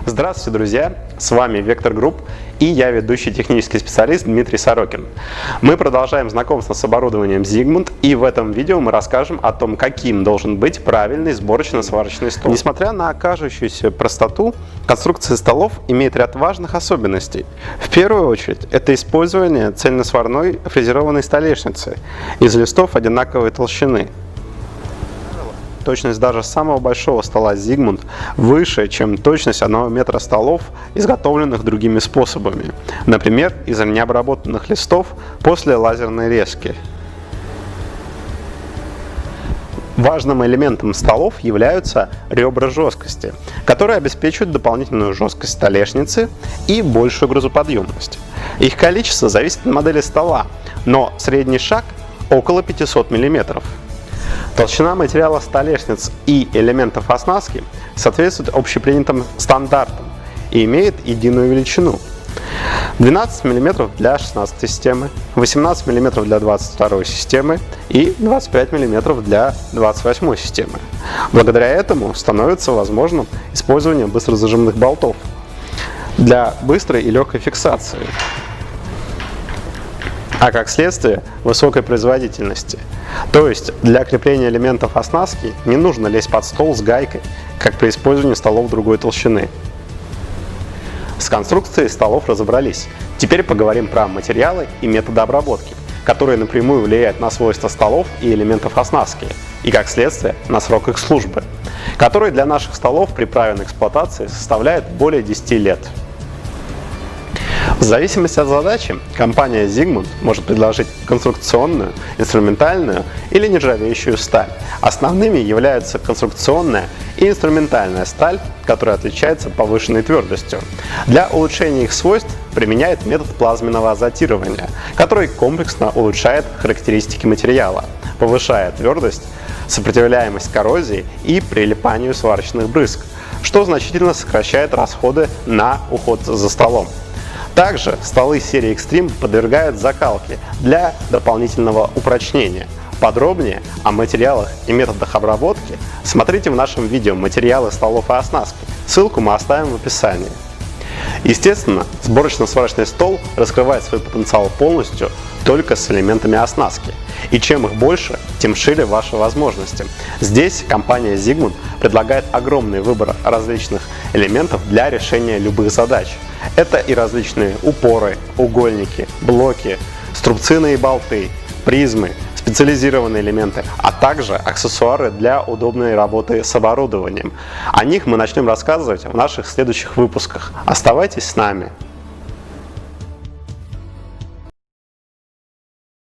Здравствуйте, друзья! С вами Vector Group и я ведущий технический специалист Дмитрий Сорокин. Мы продолжаем знакомство с оборудованием Zigmund, и в этом видео мы расскажем о том, каким должен быть правильный сборочно-сварочный стол. Несмотря на кажущуюся простоту, конструкция столов имеет ряд важных особенностей. В первую очередь, это использование цельносварной фрезерованной столешницы из листов одинаковой толщины. Точность даже самого большого стола Zigmund выше, чем точность 1 метра столов, изготовленных другими способами, например, из необработанных листов после лазерной резки. Важным элементом столов являются ребра жесткости, которые обеспечивают дополнительную жесткость столешницы и большую грузоподъемность. Их количество зависит от модели стола, но средний шаг около 500 мм. Толщина материала столешниц и элементов оснастки соответствует общепринятым стандартам и имеет единую величину. 12 мм для 16 системы, 18 мм для 22 системы и 25 мм для 28 системы. Благодаря этому становится возможным использование быстрозажимных болтов для быстрой и легкой фиксации, а как следствие высокой производительности. То есть для крепления элементов оснастки не нужно лезть под стол с гайкой, как при использовании столов другой толщины. С конструкцией столов разобрались. Теперь поговорим про материалы и методы обработки, которые напрямую влияют на свойства столов и элементов оснастки, и как следствие на срок их службы, который для наших столов при правильной эксплуатации составляет более 10 лет. В зависимости от задачи, компания Zigmund может предложить конструкционную, инструментальную или нержавеющую сталь. Основными являются конструкционная и инструментальная сталь, которая отличается повышенной твердостью. Для улучшения их свойств применяет метод плазменного азотирования, который комплексно улучшает характеристики материала, повышая твердость, сопротивляемость коррозии и прилипанию сварочных брызг, что значительно сокращает расходы на уход за столом. Также столы серии Extreme подвергают закалке для дополнительного упрочнения. Подробнее о материалах и методах обработки смотрите в нашем видео «Материалы столов и оснастки». Ссылку мы оставим в описании. Естественно, сборочно-сварочный стол раскрывает свой потенциал полностью только с элементами оснастки. И чем их больше, тем шире ваши возможности. Здесь компания Zigmund предлагает огромный выбор различных элементов для решения любых задач. Это и различные упоры, угольники, блоки, струбцины и болты, призмы, специализированные элементы, а также аксессуары для удобной работы с оборудованием. О них мы начнем рассказывать в наших следующих выпусках. Оставайтесь с нами!